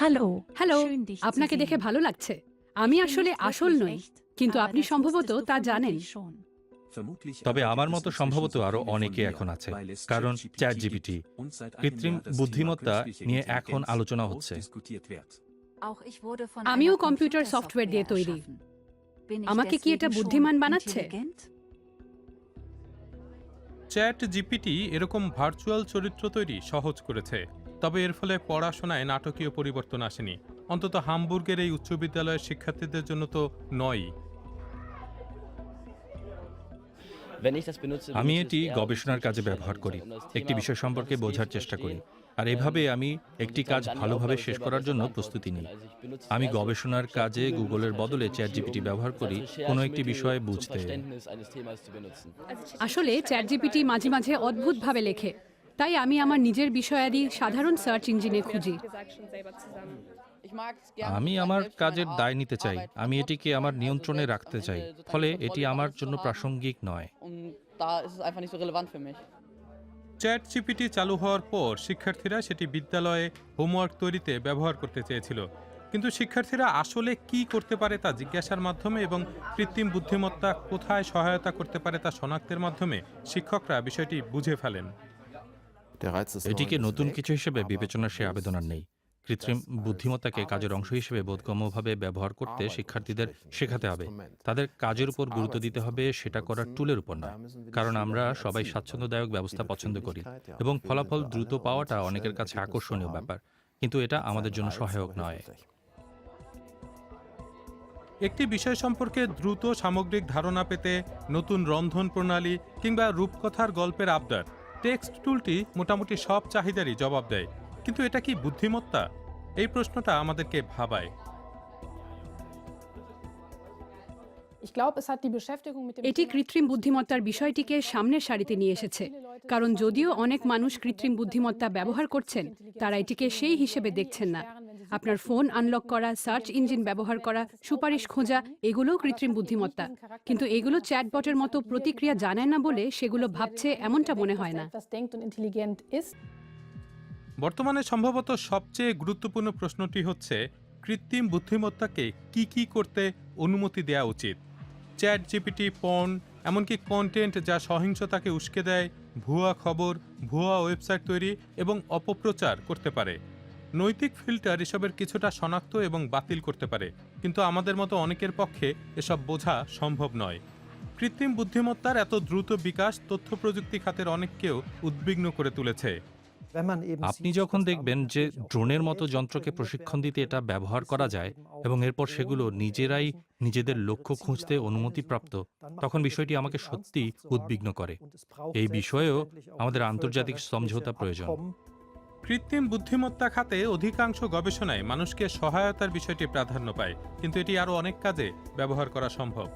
Hello, hello, schön, dich zu আপনাকে দেখে sehen. ভালো লাগছে। আমি Ich bin আসলে nicht আসল wirklich নই, echt, কিন্তু aber আপনি das সম্ভবত wusstest du তা জানেন। vermutlich schon. তবে আমার মতো সম্ভবত আরও অনেকে এখন আছে, কারণ চ্যাট জিপিটি কৃত্রিম বুদ্ধিমত্তা নিয়ে এখন আলোচনা হচ্ছে। Auch ich wurde von আমিও einer কম্পিউটার সফটওয়্যার দিয়ে তৈরি। erschaffen. Bin ich আমাকে কি এটা deswegen বুদ্ধিমান schon বানাচ্ছে? intelligent? চ্যাট জিপিটি এরকম ভার্চুয়াল চরিত্র তৈরি সহজ করেছে, তবে এর ফলে পড়াশোনায় নাটকীয় পরিবর্তন আসেনি, অন্তত হামবুর্গের এই উচ্চ বিদ্যালয়ের শিক্ষার্থীদের জন্য তো নয়ই। আমি এটি গবেষণার কাজে ব্যবহার করি, একটি বিষয় সম্পর্কে বোঝার চেষ্টা করি, আর এভাবে আমি একটি কাজ ভালোভাবে শেষ করার জন্য প্রস্তুতি নিই। আমি গবেষণার কাজে গুগলের বদলে চ্যাট জিপিটি ব্যবহার করি কোনো একটি বিষয় বুঝতে। আসলে চ্যাটজিপিটি মাঝে মাঝে অদ্ভুতভাবে লেখে, তাই আমি আমার নিজের বিষয়াদি সাধারণ সার্চ ইঞ্জিনে খুঁজি। আমি আমার কাজের দায় নিতে চাই, আমি এটিকে আমার নিয়ন্ত্রণে রাখতে চাই, ফলে এটি আমার জন্য প্রাসঙ্গিক নয়। চ্যাট জিপিটি চালু হওয়ার পর শিক্ষার্থীরা সেটি বিদ্যালয়ে হোমওয়ার্ক তৈরিতে ব্যবহার করতে চেয়েছিল, কিন্তু শিক্ষার্থীরা আসলে কি করতে পারে তা জিজ্ঞাসার মাধ্যমে এবং কৃত্রিম বুদ্ধিমত্তা কোথায় সহায়তা করতে পারে তা শনাক্তের মাধ্যমে শিক্ষকরা বিষয়টি বুঝে ফেলেন। এটিকে নতুন কিছু হিসেবে বিবেচনার সে আবেদন আর নেই। কৃত্রিম বুদ্ধিমত্তাকে কাজের অংশ হিসেবে বোধগম্যভাবে ব্যবহার করতে শিক্ষার্থীদের শেখাতে হবে। তাদের কাজের উপর গুরুত্ব দিতে হবে, সেটা করার টুলের উপর নয়, কারণ আমরা সবাই স্বাচ্ছন্দ্যদায়ক ব্যবস্থা পছন্দ করি এবং ফলাফল দ্রুত পাওয়াটা অনেকের কাছে আকর্ষণীয় ব্যাপার, কিন্তু এটা আমাদের জন্য সহায়ক নয়। একটি বিষয় সম্পর্কে দ্রুত সামগ্রিক ধারণা পেতে নতুন রন্ধন প্রণালী কিংবা রূপকথার গল্পের আবদার, টেক্সট টুলটি মোটামুটি সব চাহিদারই জবাব দেয়, কিন্তু এটা কি বুদ্ধিমত্তা? এই প্রশ্নটা আমাদেরকে ভাবায়। এটি কৃত্রিম বুদ্ধিমত্তার বিষয়টিকে সামনের সারিতে নিয়ে এসেছে, কারণ যদিও অনেক মানুষ কৃত্রিম বুদ্ধিমত্তা ব্যবহার করছেন, তারা এটিকে সেই হিসেবে দেখছেন না। আপনার ফোন আনলক করা, সার্চ ইঞ্জিন ব্যবহার করা, সুপারিশ খোঁজা, এগুলোও কৃত্রিম বুদ্ধিমত্তা, কিন্তু এগুলো চ্যাটবটের মতো প্রতিক্রিয়া জানায় না বলে সেগুলো ভাবছে এমনটা মনে হয় না। বর্তমানে সম্ভবত সবচেয়ে গুরুত্বপূর্ণ প্রশ্নটি হচ্ছে কৃত্রিম বুদ্ধিমত্তাকে কি করতে অনুমতি দেওয়া উচিত। চ্যাট জিপিটি পর্ন, এমনকি কন্টেন্ট যা সহিংসতাকে উস্কে দেয়, ভুয়া খবর, ভুয়া ওয়েবসাইট তৈরি এবং অপপ্রচার করতে পারে। নৈতিক ফিল্টার এসবের কিছুটা শনাক্ত এবং বাতিল করতে পারে, কিন্তু আমাদের মতো অনেকের পক্ষে এসব বোঝা সম্ভব নয়। কৃত্রিম বুদ্ধিমত্তার এত দ্রুত বিকাশ তথ্য প্রযুক্তি খাতের অনেককেও উদ্বিগ্ন করে তুলেছে। আপনি যখন দেখবেন যে ড্রোনের মতো যন্ত্রকে প্রশিক্ষণ দিতে এটা ব্যবহার করা যায় এবং এরপর সেগুলো নিজেরাই নিজেদের লক্ষ্য খুঁজতে অনুমতিপ্রাপ্ত, তখন বিষয়টি আমাকে সত্যি উদ্বিগ্ন করে। এই বিষয়েও আমাদের আন্তর্জাতিক সমঝোতা প্রয়োজন। কৃত্রিম বুদ্ধিমত্তা খাতে অধিকাংশ গবেষণায় মানুষকে সহায়তার বিষয়টি প্রাধান্য পায়, কিন্তু এটি আরও অনেক কাজে ব্যবহার করা সম্ভব।